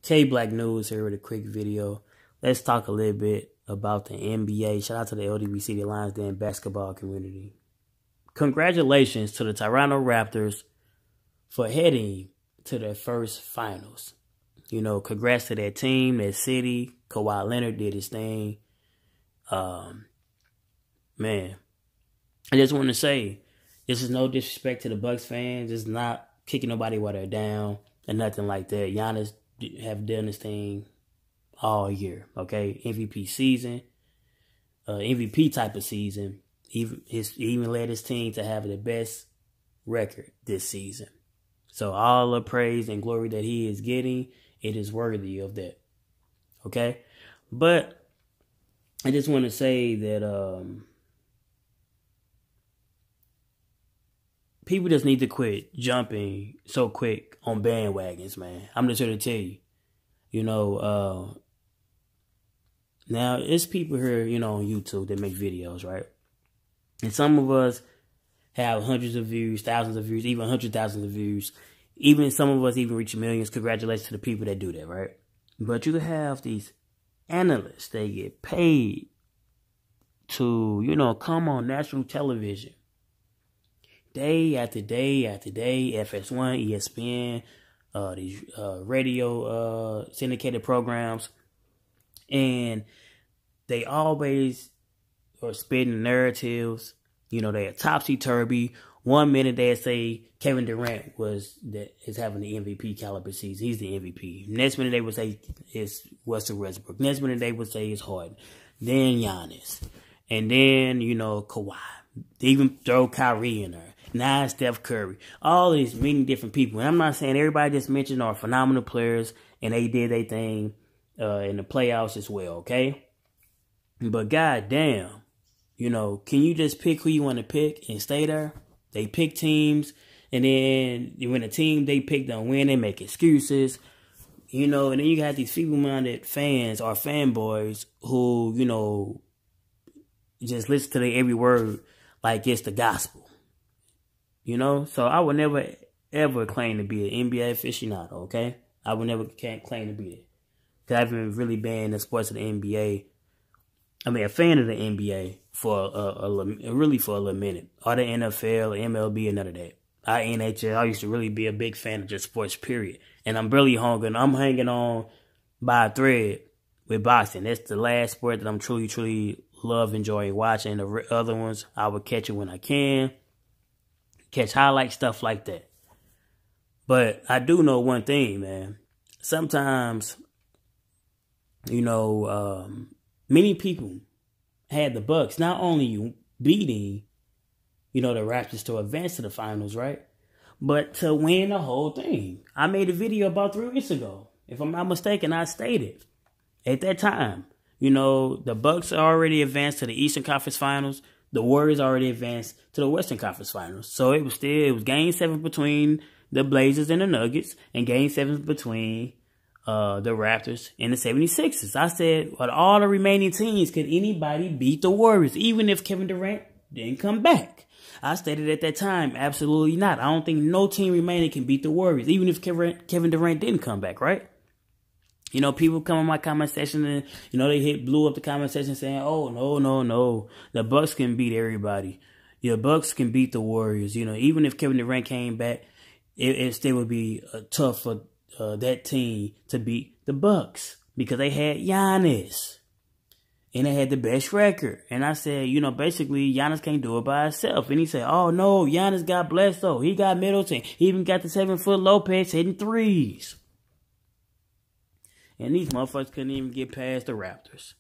K Black News here with a quick video. Let's talk a little bit about the NBA. Shout out to the LDBC, the Lions Den basketball community. Congratulations to the Toronto Raptors for heading to their first finals. You know, congrats to that team, that city. Kawhi Leonard did his thing. Man, I just want to say, this is no disrespect to the Bucks fans. It's not kicking nobody while they're down and nothing like that. Giannis have done this thing all year, okay? MVP season, MVP type of season. He even led his team to have the best record this season. So all the praise and glory that he is getting, it is worthy of that, okay? But I just want to say that people just need to quit jumping so quick on bandwagons, man. I'm just here to tell you. You know, now it's people here, you know, on YouTube that make videos, right? And some of us have hundreds of views, thousands of views, even 100,000 of views. Even some of us even reach millions. Congratulations to the people that do that, right? But you have these analysts, they get paid to, you know, come on national television. Day after day after day, FS1, ESPN, these radio syndicated programs. And they always are spitting narratives. You know, they're topsy-turvy. 1 minute they say Kevin Durant is having the MVP caliber season. He's the MVP. Next minute they would say it's Russell Westbrook. Next minute they would say it's Harden. Then Giannis. And then, you know, Kawhi. They even throw Kyrie in there. Now Steph Curry. All these many different people. And I'm not saying everybody just mentioned are phenomenal players and they did their thing in the playoffs as well, okay? But goddamn, you know, can you just pick who you want to pick and stay there? They pick teams, and then when a team they pick don't win, they make excuses. You know, and then you got these feeble-minded fans or fanboys who, you know, just listen to their every word like it's the gospel. You know? So I would never, ever claim to be an NBA aficionado, okay? I would never claim to be that. Because I haven't really been in the sports of the NBA. I mean, a fan of the NBA for really for a little minute. Or the NFL, or MLB, and none of that. NHL, I used to really be a big fan of just sports, period. And I'm really hungry. I'm hanging on by a thread with boxing. That's the last sport that I'm truly, truly love enjoying watching. The other ones, I would catch it when I can. Catch highlight stuff like that. But I do know one thing, man. Sometimes, you know, many people had the Bucks not only beating, you know, the Raptors to advance to the finals, right? But to win the whole thing. I made a video about 3 weeks ago. If I'm not mistaken, I stated at that time, you know, the Bucks already advanced to the Eastern Conference Finals. The Warriors already advanced to the Western Conference Finals. So it was Game 7 between the Blazers and the Nuggets, and Game 7 between the Raptors and the 76ers. I said, well, all the remaining teams, could anybody beat the Warriors, even if Kevin Durant didn't come back? I stated at that time, absolutely not. I don't think no team remaining can beat the Warriors, even if Kevin Durant didn't come back, right? You know, people come in my comment section and, you know, they blew up the comment section saying, oh, no. The Bucks can beat everybody. The Bucks can beat the Warriors. You know, even if Kevin Durant came back, it still would be tough for that team to beat the Bucks because they had Giannis and they had the best record. And I said, you know, basically Giannis can't do it by himself. And he said, oh no, Giannis got Bledsoe. He got Middleton. He even got the 7-foot Lopez hitting threes. And these motherfuckers couldn't even get past the Raptors.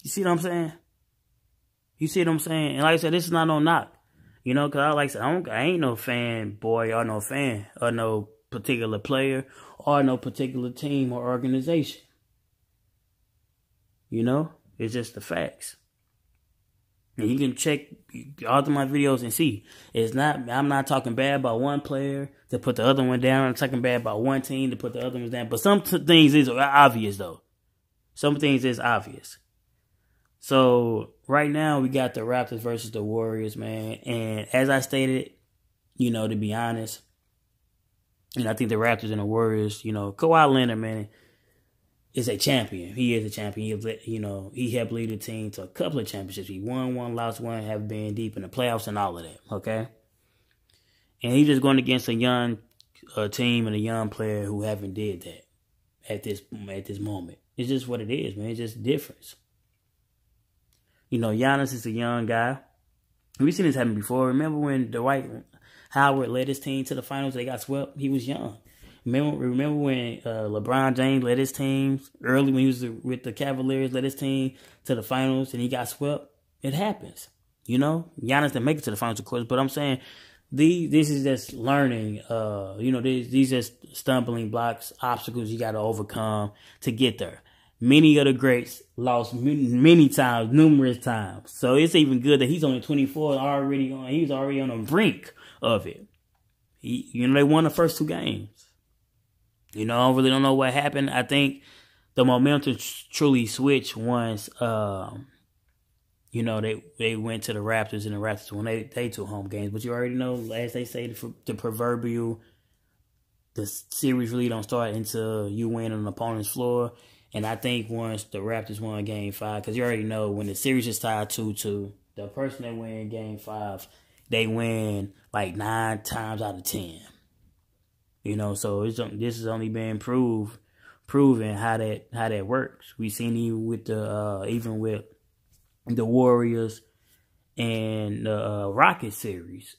You see what I'm saying? You see what I'm saying? And like I said, this is not no knock. You know, because I ain't no fanboy or no fan or no particular player or no particular team or organization. You know, it's just the facts. And you can check all of my videos and see. I'm not talking bad about one player to put the other one down. I'm talking bad about one team to put the other ones down. But some things is obvious, though. Some things is obvious. So right now we got the Raptors versus the Warriors, man. And as I stated, you know, to be honest, And I think the Raptors and the Warriors, Kawhi Leonard, man, is a champion. He is a champion. He helped lead the team to a couple of championships. He won one, lost one, have been deep in the playoffs and all of that, okay? And he's just going against a young team and a young player who haven't did that at this moment. It's just what it is, man. It's just difference. Giannis is a young guy. We've seen this happen before. Remember when Dwight Howard led his team to the finals? They got swept. He was young. Remember when LeBron James led his team early when he was with the Cavaliers, led his team to the finals and he got swept? It happens. Giannis didn't make it to the finals, of course, but I'm saying this is just learning. These just stumbling blocks, obstacles you got to overcome to get there. Many of the greats lost many times, numerous times. So it's even good that he's only 24, he's already on the brink of it. They won the first 2 games. I really don't know what happened. I think the momentum truly switched once, they went to the Raptors and the Raptors won they 2 home games. But you already know, as they say, the proverbial, the series really don't start until you win on an opponent's floor. And I think once the Raptors won Game 5, because you already know when the series is tied 2-2, the person that win Game 5, they win like 9 times out of 10. So this has only been proven how that works. We've seen even with the Warriors and the Rockets series.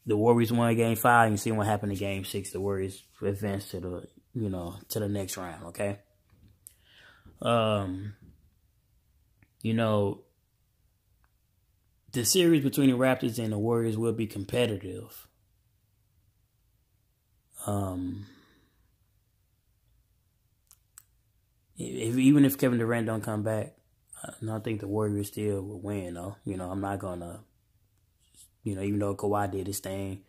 The Warriors won Game 5. You see what happened in Game 6. The Warriors advanced to the next round. Okay. The series between the Raptors and the Warriors will be competitive. Even if Kevin Durant don't come back, I think the Warriors still will win, though. I'm not gonna, even though Kawhi did his thing,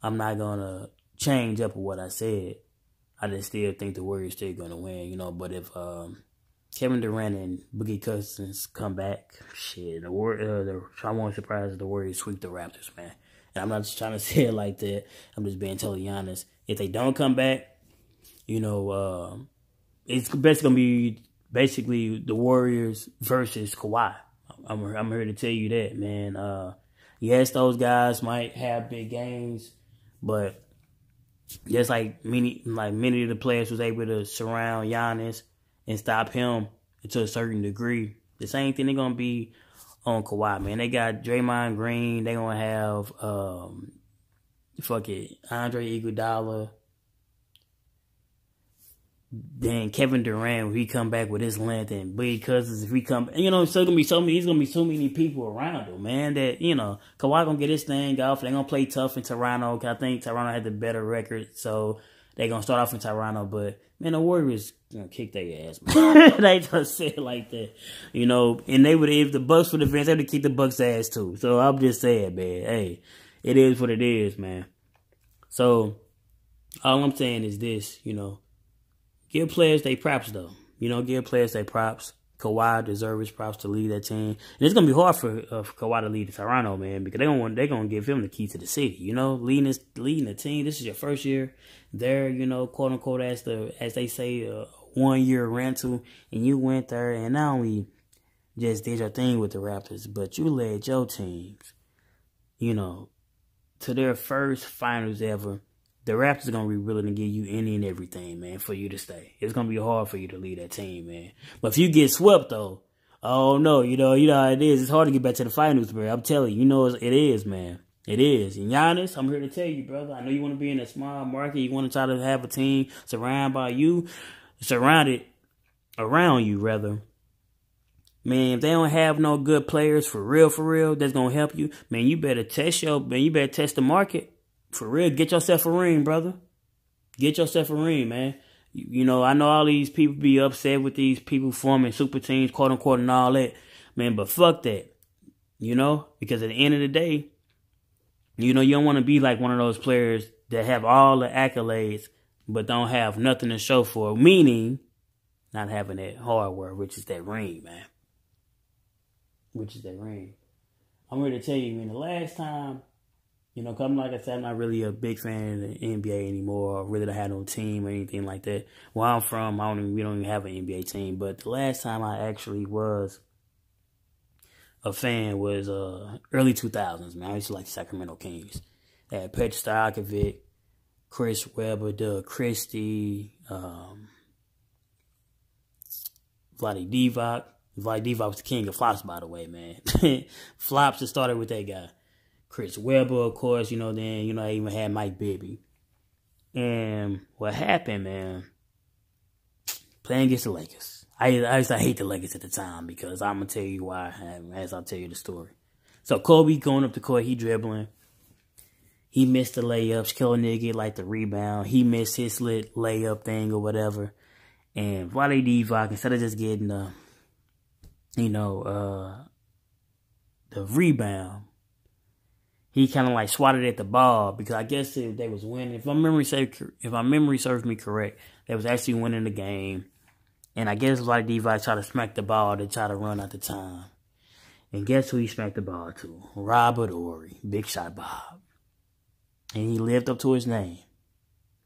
I'm not gonna change up what I said. I just still think the Warriors still gonna win, But if Kevin Durant and Boogie Cousins come back, shit, I won't surprise if the Warriors sweep the Raptors, man. And I'm not just trying to say it like that. I'm just being totally honest. If they don't come back, it's basically going to be the Warriors versus Kawhi. I'm here to tell you that, man. Yes, those guys might have big games, but just like many of the players was able to surround Giannis and stop him to a certain degree, the same thing they're going to be on Kawhi, man. They got Draymond Green. They going to have Andre Iguodala. Then Kevin Durant, when he come back with his length, and Boogie Cousins, if he come, it's gonna be so many people around him, man. That Kawhi gonna get his thing off. They gonna play tough in Toronto. Cause I think Toronto had the better record, so they gonna start off in Toronto. But man, the Warriors gonna kick their ass, man. They just say it like that, And they would, if the Bucks would advance, they would kick the Bucks' ass too. So I'm just saying, man. Hey, it is what it is, man. So all I'm saying is this, give players their props, though. Give players their props. Kawhi deserves his props to lead that team. And it's going to be hard for Kawhi to lead Toronto, man, because they're going to give him the key to the city, leading the team. This is your first year there, quote unquote, as they say, 1 year rental. And you went there and not only just did your thing with the Raptors, but you led your teams, to their first finals ever. The Raptors are going to be willing to give you any and everything, man, for you to stay. It's going to be hard for you to lead that team, man. But if you get swept, though, oh, no, you know how it is. It's hard to get back to the finals, bro. I'm telling you, it is, man. It is. And Giannis, I'm here to tell you, brother, I know you want to be in a small market. You want to try to have a team surrounded around you, rather. Man, if they don't have no good players for real, that's going to help you, man, you better test the market. For real, get yourself a ring, brother. Get yourself a ring, man. I know all these people be upset with these people forming super teams, quote unquote, and all that. Man, but fuck that. Because at the end of the day, you don't want to be like one of those players that have all the accolades, but don't have nothing to show for it. Meaning, not having that hardware, which is that ring, man. I'm here to tell you, man, the last time You know, like I said, I'm not really a big fan of the NBA anymore. Or really don't have no team or anything like that. Where I'm from, we don't even have an NBA team. But the last time I actually was a fan was early 2000s, man. I used to like the Sacramento Kings. They had Petr Stojakovic, Chris Webber, Doug Christie, Vlade Divac. Vlade Divac was the king of flops, by the way, man. Flops, it started with that guy. Chris Webber, of course, then, I even had Mike Bibby. And what happened, man, playing against the Lakers. I used to hate the Lakers at the time because I'm going to tell you why as I'll tell you the story. So Kobe going up the court, he dribbling. He missed the layups. Killer nigga get like the rebound. He missed his layup thing or whatever. And Vlade Divac, instead of just getting the rebound, he kind of like swatted at the ball because I guess they was winning. If my memory serves me correct, they was actually winning the game. And I guess Vlade Divac tried to smack the ball to try to run out the time. And guess who he smacked the ball to? Robert Horry, Big Shot Bob. And he lived up to his name.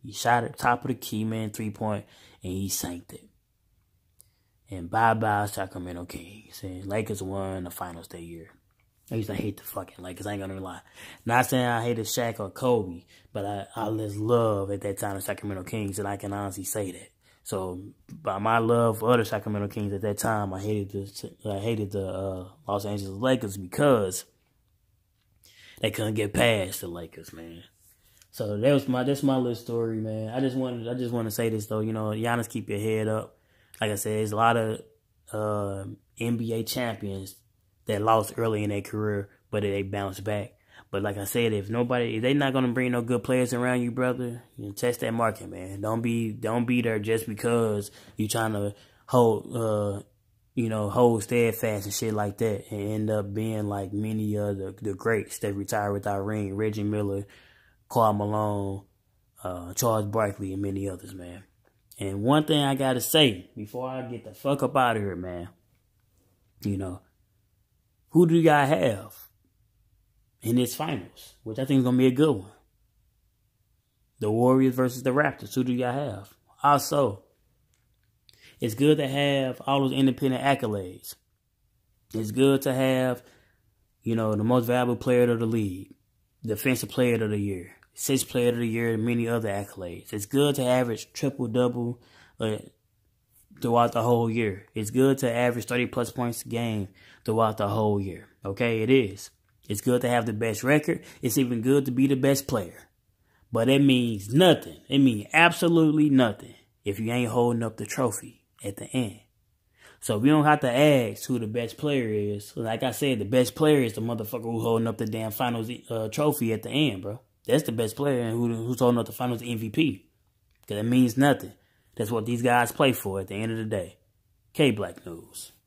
He shot at the top of the key, man, 3-point, and he sanked it. And bye-bye Sacramento Kings. And Lakers won the finals that year. I used to hate the fucking Lakers, I ain't gonna lie. Not saying I hated Shaq or Kobe, but I just love at that time the Sacramento Kings, and I can honestly say that. So, by my love for other Sacramento Kings at that time, I hated the Los Angeles Lakers because they couldn't get past the Lakers, man. So that's my little story, man. I just want to say this though, Giannis, keep your head up. Like I said, there's a lot of NBA champions that lost early in their career, but they bounced back. But like I said, if they not gonna bring no good players around you, brother, test that market, man. Don't be there just because you trying to hold steadfast and shit like that, and end up being like many of the greats that retired without ring, Reggie Miller, Karl Malone, Charles Barkley, and many others, man. And one thing I gotta say before I get the fuck up out of here, man, who do y'all have in this finals, which I think is going to be a good one? The Warriors versus the Raptors. Who do y'all have? Also, it's good to have all those independent accolades. It's good to have, the most valuable player of the league, defensive player of the year, sixth player of the year, and many other accolades. It's good to average triple-double throughout the whole year. It's good to average 30-plus points a game throughout the whole year. Okay, it is. It's good to have the best record. It's even good to be the best player. But it means nothing. It means absolutely nothing if you ain't holding up the trophy at the end. So we don't have to ask who the best player is. Like I said, the best player is the motherfucker who's holding up the damn finals trophy at the end, bro. That's the best player and who's holding up the finals MVP. Because it means nothing. That's what these guys play for at the end of the day. K-Black News.